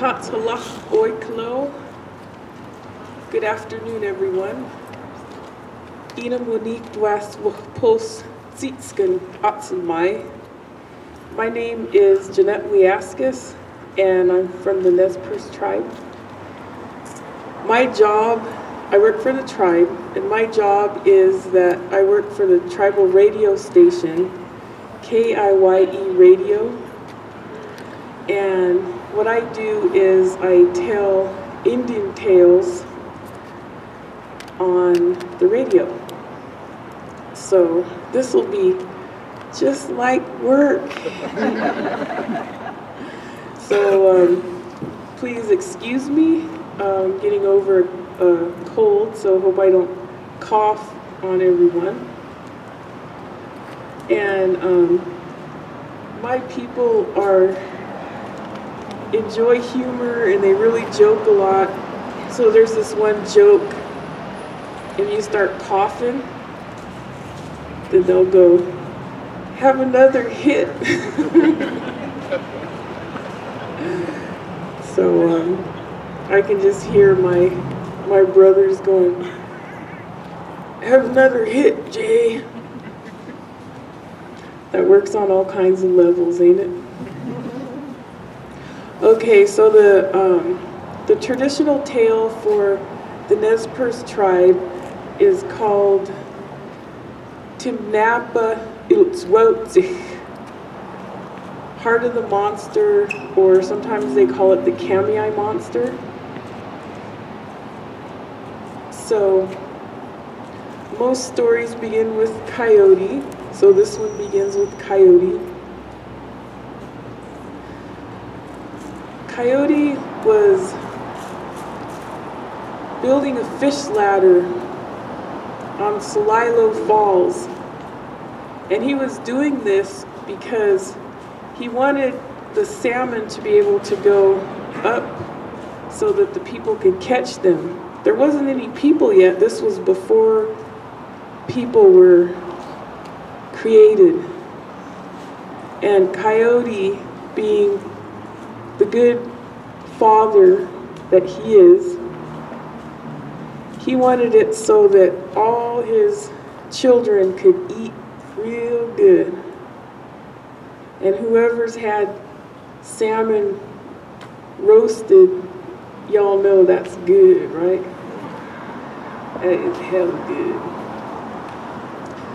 Tatsalach Oiklo. Good afternoon, everyone. Ina Monique Dwas Pos Zitskan Atsamai. My name is Jeanette Weaskus, and I'm from the Perce tribe. My job, I work for the tribe, and my job is that I work for the tribal radio station, KIYE Radio. And what I do is I tell Indian tales on the radio. So this will be just like work. So please excuse me. I'm getting over a cold, so I hope I don't cough on everyone. And my people enjoy humor, and they really joke a lot. So there's this one joke, if you start coughing, then they'll go, have another hit. So I can just hear my brothers going, have another hit, Jay. That works on all kinds of levels, ain't it? Okay, so the traditional tale for the Perce tribe is called Timnapa Iltswotzich, Heart of the Monster, or sometimes they call it the Kamei Monster. So most stories begin with Coyote, so this one begins with Coyote. Coyote was building a fish ladder on Solilo Falls, and he was doing this because he wanted the salmon to be able to go up so that the people could catch them. There wasn't any people yet. This was before people were created. And Coyote, being the good father that he is, he wanted it so that all his children could eat real good. And whoever's had salmon roasted, y'all know that's good, right? That is hell good.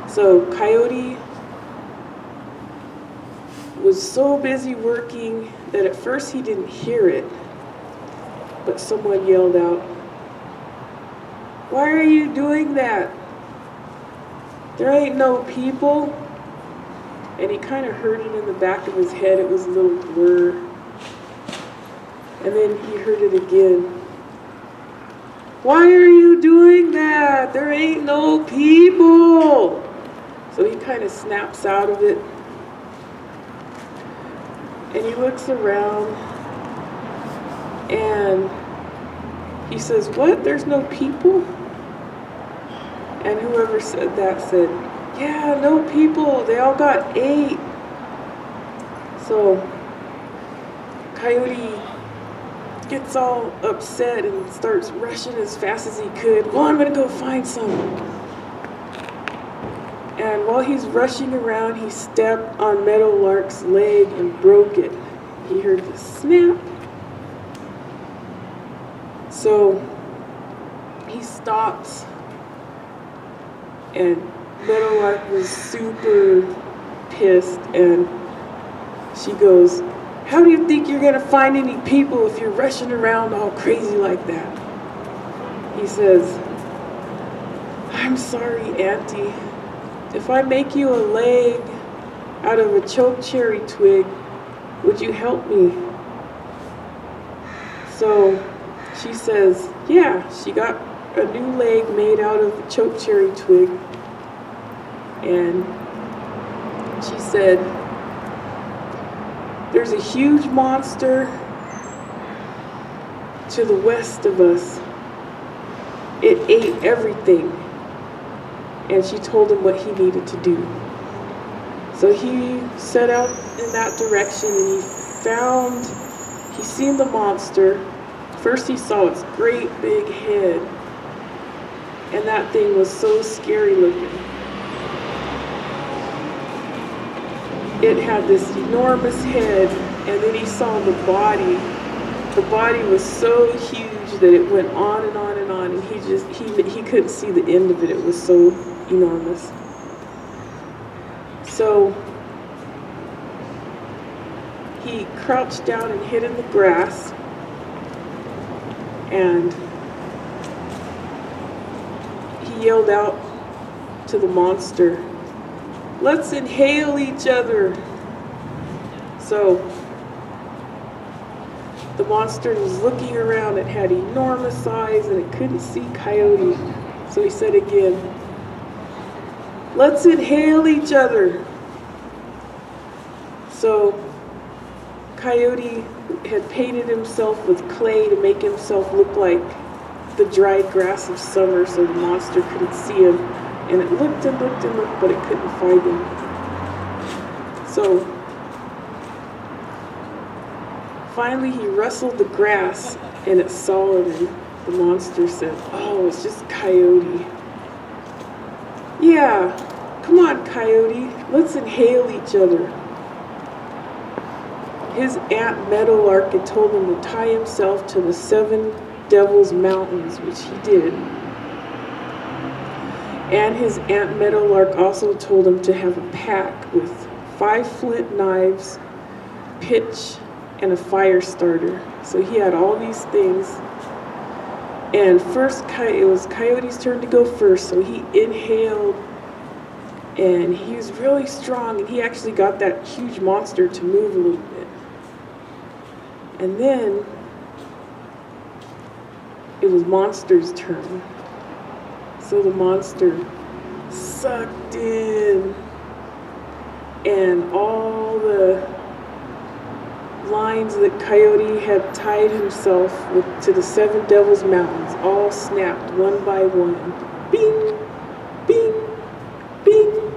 So Coyote was so busy working that at first he didn't hear it, but someone yelled out, "Why are you doing that? There ain't no people." And he kind of heard it in the back of his head. It was a little blur. And then he heard it again. "Why are you doing that? There ain't no people." So he kind of snaps out of it. And he looks around and he says, "What? There's no people?" And whoever said that said, "Yeah, no people. They all got ate." So Coyote gets all upset and starts rushing as fast as he could. "Well, I'm gonna go find some." And while he's rushing around, he stepped on Meadowlark's leg and broke it. He heard the snap. So he stops, and Meadowlark was super pissed, and she goes, "How do you think you're gonna find any people if you're rushing around all crazy like that?" He says, "I'm sorry, Auntie. If I make you a leg out of a chokecherry twig, would you help me?" So she says, yeah, she got a new leg made out of a chokecherry twig. And she said, "There's a huge monster to the west of us. It ate everything." And she told him what he needed to do. So he set out in that direction, and he found he seen the monster. First he saw its great big head, and that thing was so scary looking. It had this enormous head, and then he saw the body. The body was so huge that it went on and on and on, and he couldn't see the end of it. It was so enormous. So he crouched down and hid in the grass, and he yelled out to the monster, "Let's inhale each other." So the monster was looking around. It had enormous eyes and it couldn't see Coyote. So he said again, "Let's inhale each other." So Coyote had painted himself with clay to make himself look like the dried grass of summer so the monster couldn't see him. And it looked and looked and looked, but it couldn't find him. So finally he rustled the grass and it saw him, and the monster said, "Oh, it's just Coyote." "Yeah, come on, Coyote, let's inhale each other." His Aunt Meadowlark had told him to tie himself to the 7 Devil's Mountains, which he did. And his Aunt Meadowlark also told him to have a pack with 5 flint knives, pitch, and a fire starter. So he had all these things. And first, it was Coyote's turn to go first, so he inhaled, and he was really strong, and he actually got that huge monster to move a little bit. And then it was Monster's turn. So the monster sucked in, and all the lines that Coyote had tied himself with to the 7 Devil's Mountains all snapped one by one. Bing, bing, bing.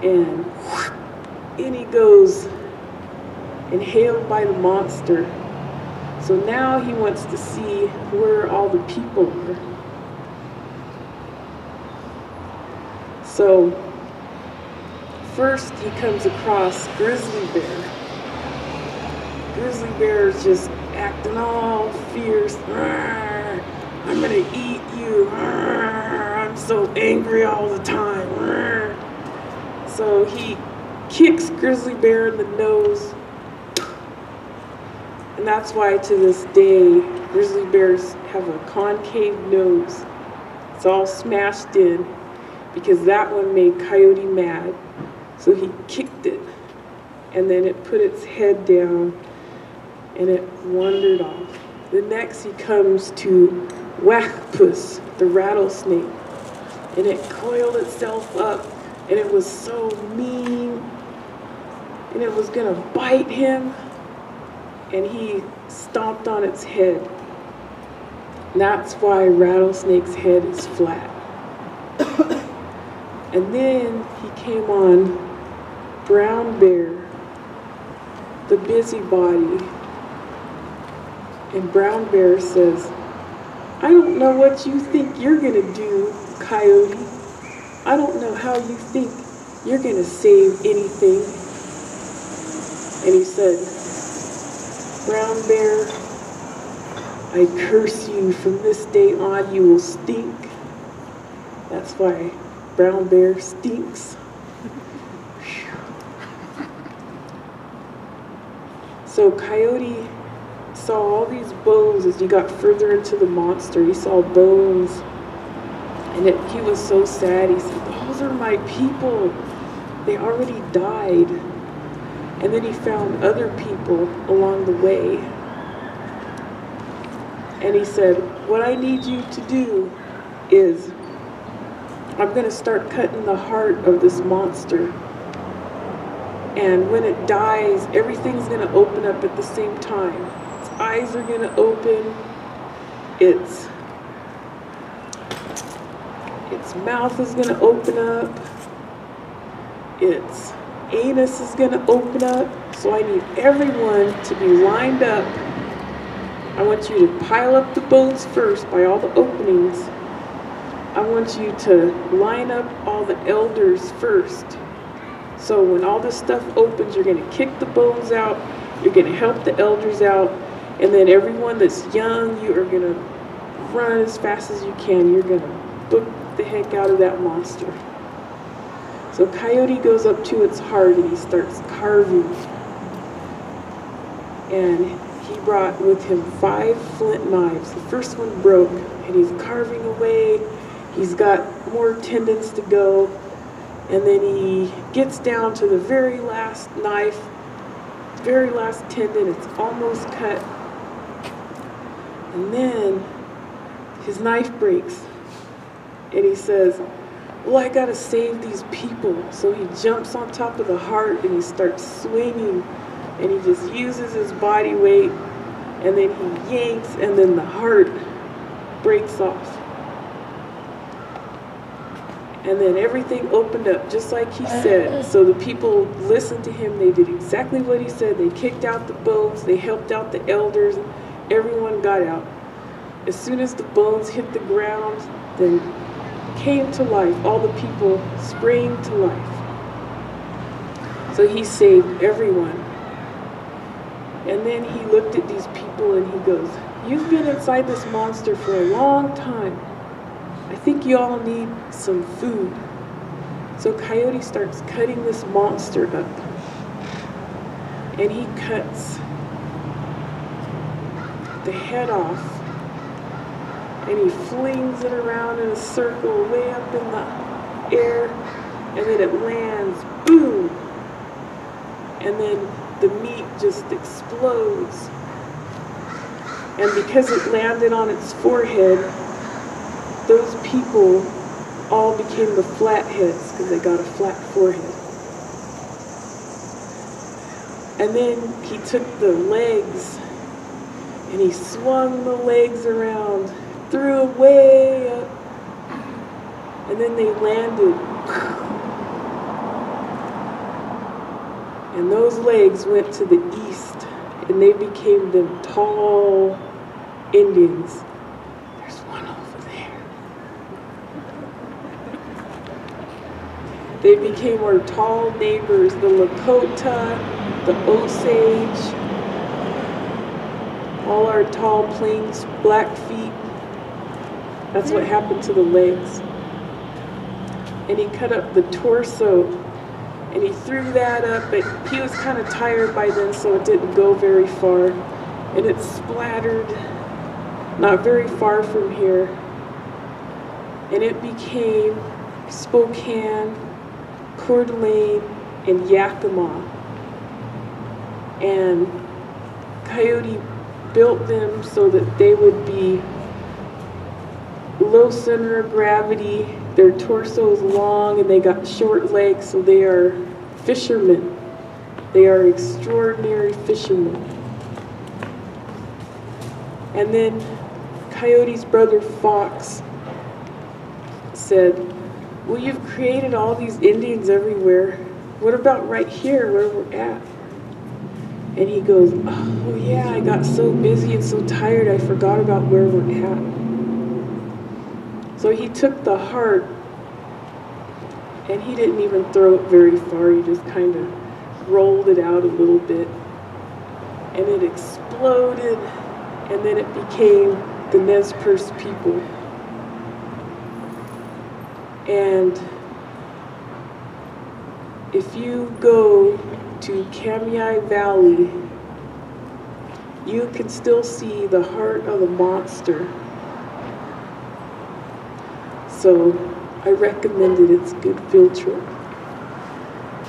And in he goes, inhaled by the monster. So now he wants to see where all the people are. So first he comes across Grizzly Bear. Grizzly Bear is just acting all fierce. "I'm gonna eat you. I'm so angry all the time." So he kicks Grizzly Bear in the nose. And that's why to this day, grizzly bears have a concave nose. It's all smashed in because that one made Coyote mad. So he kicked it, and then it put its head down and it wandered off. The next he comes to Weaskus, the rattlesnake, and it coiled itself up, and it was so mean, and it was gonna bite him, and he stomped on its head. And that's why rattlesnake's head is flat. And then he came on Brown Bear, the busybody. And Brown Bear says, "I don't know what you think you're gonna do, Coyote. I don't know how you think you're gonna save anything." And he said, "Brown Bear, I curse you, from this day on you will stink." That's why Brown Bear stinks. So Coyote saw all these bones as he got further into the monster. He saw bones, and he was so sad. He said, "Those are my people. They already died." And then he found other people along the way. And he said, "What I need you to do is, I'm going to start cutting the heart of this monster. And when it dies, everything's going to open up at the same time. Its eyes are going to open. Its mouth is going to open up. Its anus is going to open up. So I need everyone to be lined up. I want you to pile up the bones first by all the openings. I want you to line up all the elders first. So when all this stuff opens, you're going to kick the bones out. You're going to help the elders out. And then everyone that's young, you are going to run as fast as you can. You're going to book the heck out of that monster. So Coyote goes up to its heart and he starts carving. And he brought with him 5 flint knives. The first one broke, and he's carving away. He's got more tendons to go. And then he gets down to the very last knife, very last tendon. It's almost cut. And then his knife breaks. And he says, well, I gotta save these people. So he jumps on top of the heart and he starts swinging. And he just uses his body weight, and then he yanks, and then the heart breaks off. And then everything opened up just like he said. So the people listened to him. They did exactly what he said. They kicked out the bones. They helped out the elders. Everyone got out. As soon as the bones hit the ground, they came to life. All the people sprang to life. So he saved everyone. And then he looked at these people and he goes, you've been inside this monster for a long time. I think you all need some food. So Coyote starts cutting this monster up. And he cuts the head off. And he flings it around in a circle way up in the air. And then it lands, boom. And then the meat just explodes. And because it landed on its forehead, those people all became the flatheads because they got a flat forehead. And then he took the legs and he swung the legs around, threw it way up, and then they landed. And those legs went to the east, and they became them tall Indians. There's one over there. They became our tall neighbors, the Lakota, the Osage, all our tall Plains Blackfeet. That's what happened to the legs. And he cut up the torso. And he threw that up, but he was kind of tired by then, so it didn't go very far. And it splattered not very far from here. And it became Spokane, Coeur d'Alene, and Yakima. And Coyote built them so that they would be low center of gravity. Their torso is long and they got short legs, so they are fishermen. They are extraordinary fishermen. And then Coyote's brother Fox said, well, you've created all these Indians everywhere. What about right here where we're at? And he goes, oh yeah, I got so busy and so tired I forgot about where we're at. So he took the heart, and he didn't even throw it very far. He just kind of rolled it out a little bit. And it exploded, and then it became the Nez Perce people. And if you go to Kamiah Valley, you can still see the heart of the monster. So I recommend it. It's a good field trip.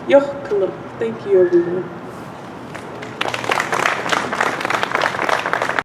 Yoh, thank you everyone.